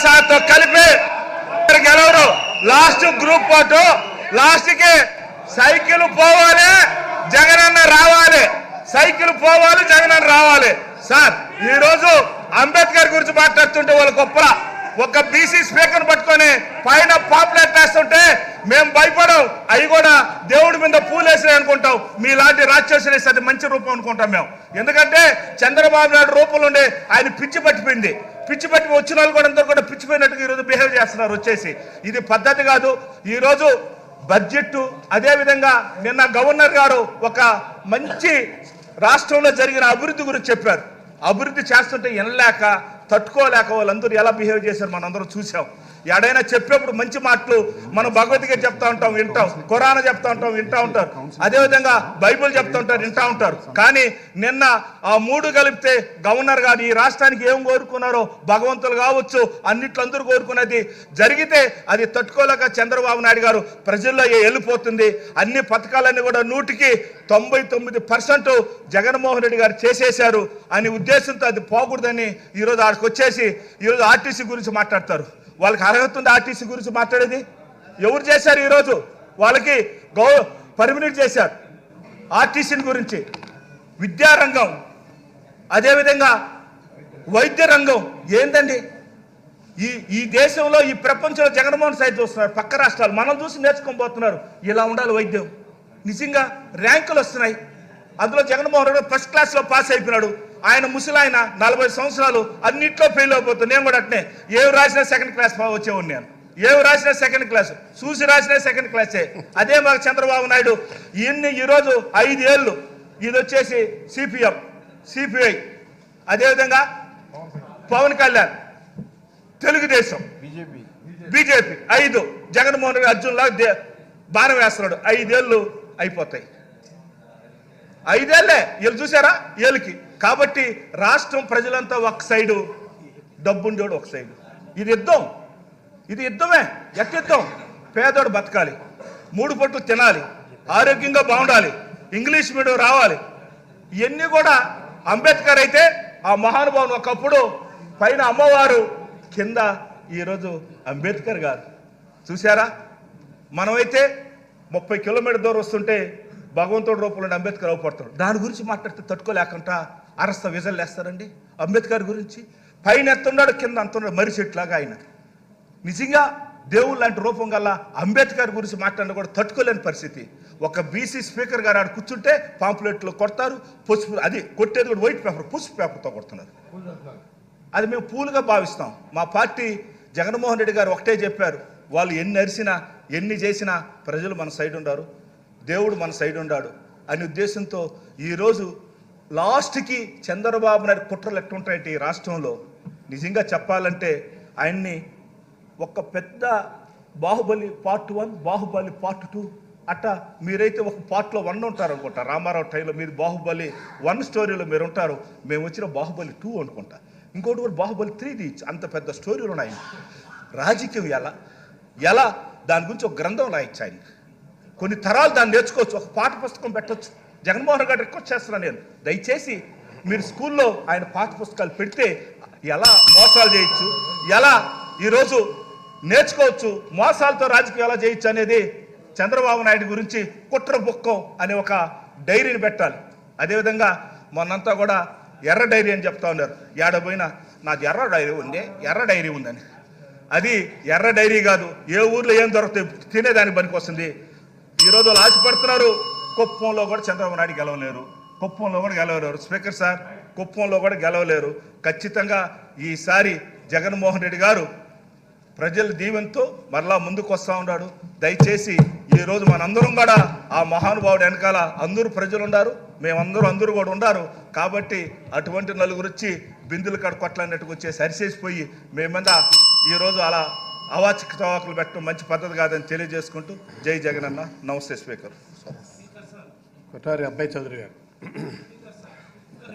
తెరాసతో కలిపి గెలవరు. Last group photo last కి cycle పోవాలి, జగనన్న రావాలి. సైకిల్ పోవాలి, జగనన్న రావాలి. సార్ ఈ రోజు అంబేద్కర్ గురించి మాట్లాడుతుంటే వాళ్ళు గొప్ప ఒక బీసీ స్పీకర్ పట్టుకొని పైన పాపులెట్ వేస్తుంటే మేము భయపడం. అవి కూడా దేవుడి మీద పూలేసి అనుకుంటాం. మీలాంటి రాక్షసులు అది మంచి రూపం అనుకుంటాం మేము. ఎందుకంటే చంద్రబాబు నాయుడు రూపంలో ఉండే ఆయన పిచ్చి పట్టిపోయింది. పిచ్చి పట్టి వచ్చిన వాళ్ళు కూడా అందరూ కూడా పిచ్చిపోయినట్టుగా ఈరోజు బిహేవ్ చేస్తున్నారు. వచ్చేసి ఇది పద్ధతి కాదు. ఈరోజు బడ్జెట్ అదేవిధంగా నిన్న గవర్నర్ గారు ఒక మంచి రాష్ట్రంలో జరిగిన అభివృద్ధి గురించి చెప్పారు. అభివృద్ధి చేస్తుంటే వినలేక తట్టుకోలేక వాళ్ళందరూ ఎలా బిహేవ్ చేశారు మనందరూ చూసాం. ఎడైనా చెప్పేప్పుడు మంచి మాటలు మనం భగవద్గీత చెప్తా ఉంటాం, వింటాం. ఖురాన్ చెప్తా ఉంటాం, వింటా ఉంటారు. అదేవిధంగా బైబిల్ చెప్తా ఉంటారు, వింటా ఉంటారు. కానీ నిన్న ఆ మూడు కలిపితే గవర్నర్ గారు ఈ రాష్ట్రానికి ఏం కోరుకున్నారో భగవంతులు కావచ్చు అన్నిట్లో అందరూ కోరుకున్నది జరిగితే అది తట్టుకోలేక చంద్రబాబు నాయుడు గారు ప్రజల్లో వెళ్ళిపోతుంది. అన్ని పథకాలన్నీ కూడా 100కి 99% జగన్మోహన్ రెడ్డి గారు చేసేశారు అనే ఉద్దేశంతో అది పోకూడదని ఈరోజు ఆడికి వచ్చేసి ఈరోజు ఆర్టీసీ గురించి మాట్లాడతారు. వాళ్ళకి అర్హత ఉంది ఆర్టీసీ గురించి మాట్లాడేది? ఎవరు చేశారు? ఈరోజు వాళ్ళకి పర్మినెంట్ చేశారు ఆర్టీసీ గురించి. విద్యారంగం అదేవిధంగా వైద్య రంగం ఏందండి? ఈ దేశంలో ఈ ప్రపంచంలో జగన్మోహన్ సైడ్ చూస్తున్నారు. పక్క రాష్ట్రాలు మనం చూసి నేర్చుకోబోతున్నారు. ఇలా ఉండాలి వైద్యం. నిజంగా ర్యాంకులు వస్తున్నాయి. అందులో జగన్మోహన్ రెడ్డి ఫస్ట్ క్లాస్లో పాస్ అయిపోయినాడు. ఆయన ముసలాయన 40 సంవత్సరాలు అన్నింటిలో ఫెయిల్ అయిపోతుంది. నేను కూడా అట్నే ఏవి రాసినా సెకండ్ క్లాస్ వచ్చేవాడిని. నేను ఏవి రాసినా సెకండ్ క్లాస్, చూసి రాసినా సెకండ్ క్లాసే. అదే మాకు చంద్రబాబు నాయుడు ఈరోజు 5 ఏళ్ళు ఇది వచ్చేసి సిపిఎం, సిపిఐ, అదేవిధంగా పవన్ కళ్యాణ్ తెలుగుదేశం, బీజేపీ 5, జగన్మోహన్ రెడ్డి అర్జున్ లాగా బాణం వేస్తున్నాడు. 5 ఏళ్ళు అయిపోతాయి. 5 ఏళ్ళే వీళ్ళు చూసారా వీళ్ళకి. కాబట్టి రాష్ట్రం ప్రజలంతా ఒక సైడు, డబ్బుండోడు ఒక సైడు. ఇది యుద్ధం, ఇది యుద్ధమే. యుద్ధం. పేదోడు బతకాలి, 3 పూటలు తినాలి, ఆరోగ్యంగా బాగుండాలి, ఇంగ్లీష్ మీడియం రావాలి. ఇవన్నీ కూడా అంబేద్కర్ అయితే ఆ మహానుభావుని ఒకప్పుడు పైన అమ్మవారు, కింద ఈరోజు అంబేద్కర్ గారు. చూసారా? మనమైతే 30 కిలోమీటర్ దూరం వస్తుంటే భగవంతుడి రూపంలో అంబేద్కర్ అవపడతాడు. దాని గురించి మాట్లాడితే తట్టుకోలేకుండా అరస్త విజలు వేస్తారండి. అంబేద్కర్ గురించి పైన ఎత్తున్నాడు, కింద అంతున్నాడు, మర్రి చెట్లాగా ఆయన. నిజంగా దేవుడు లాంటి రూపం గల అంబేద్కర్ గురించి మాట్లాడినా కూడా తట్టుకోలేని పరిస్థితి. ఒక బీసీ స్పీకర్ గారు ఆడు కూర్చుంటే పాంప్లెట్లు కొడతారు, పసుపు, అది కొట్టేది కూడా వైట్ పేపర్, పసుపు పేపర్తో కొడుతున్నారు. అది మేము పూలుగా భావిస్తాం. మా పార్టీ జగన్మోహన్ రెడ్డి గారు ఒకటే చెప్పారు, వాళ్ళు ఎన్ని అరిసినా ఎన్ని చేసినా ప్రజలు మన సైడ్ ఉండారు, దేవుడు మన సైడ్ ఉండాడు అనే ఉద్దేశంతో ఈరోజు లాస్ట్కి చంద్రబాబు నాయుడు కుట్రలు ఎట్టుంటాయంటే ఈ రాష్ట్రంలో నిజంగా చెప్పాలంటే ఆయన్ని ఒక పెద్ద బాహుబలి పార్ట్ 1, బాహుబలి పార్ట్ 2 అట్ట మీరైతే ఒక పార్ట్లో 1 ఉంటారు అనుకుంటా. రామారావు టైంలో మీరు బాహుబలి 1 స్టోరీలో మీరు ఉంటారు, మేము వచ్చిన బాహుబలి 2 అనుకుంటా. ఇంకోటి కూడా బాహుబలి 3 అంత పెద్ద స్టోరీలు ఉన్నాయి. రాజకీయం ఎలా దాని గురించి ఒక గ్రంథం రాయొచ్చు. ఆయన కొన్ని తరాలు దాన్ని నేర్చుకోవచ్చు, ఒక పాఠ పుస్తకం పెట్టచ్చు. జగన్మోహన్ రెడ్డి రిక్వెస్ట్ చేస్తున్నాను నేను, దయచేసి మీరు స్కూల్లో ఆయన పాఠ పుస్తకాలు పెడితే ఎలా మోసాలు చేయొచ్చు, ఎలా ఈరోజు నేర్చుకోవచ్చు, మోసాలతో రాజకీయం ఎలా చేయొచ్చు అనేది చంద్రబాబు నాయుడు గురించి కుట్ర బుక్కం అనే ఒక డైరీని పెట్టాలి. అదేవిధంగా మొన్నంతా కూడా ఎర్ర డైరీ అని చెప్తా ఉన్నారు. ఏడపోయినా నాది ఎర్ర డైరీ ఉందని. అది ఎర్ర డైరీ కాదు. ఏ ఊర్లో ఏం దొరుకుతాయి తినేదానికి పనికి వస్తుంది. ఈరోజు వాళ్ళు ఆశపడుతున్నారు. కుప్పంలో కూడా చంద్రబాబు నాయుడు గెలవలేరు, కుప్పంలో కూడా గెలవలేరు. స్పీకర్ సార్, కుప్పంలో కూడా గెలవలేరు. ఖచ్చితంగా ఈసారి జగన్మోహన్ రెడ్డి గారు ప్రజల దీవెనతో మరలా ముందుకు వస్తూ ఉన్నాడు. దయచేసి ఈరోజు మనందరం కూడా ఆ మహానుభావుడు వెనకాల అందరూ ప్రజలు ఉన్నారు, అందరూ కూడా ఉన్నారు. కాబట్టి అటువంటి నలుగురు వచ్చి బిందులు కడ కొట్లాడినట్టుకు వచ్చేసి అరిసేసిపోయి మేమంద ఈరోజు అలా అవాచక చవాకులు పెట్టడం మంచి పద్ధతి కాదని తెలియజేసుకుంటూ జై జగన్ అన్న. నమస్తే స్పీకర్. కొట్టారి అబ్బాయి చౌదరి గారు.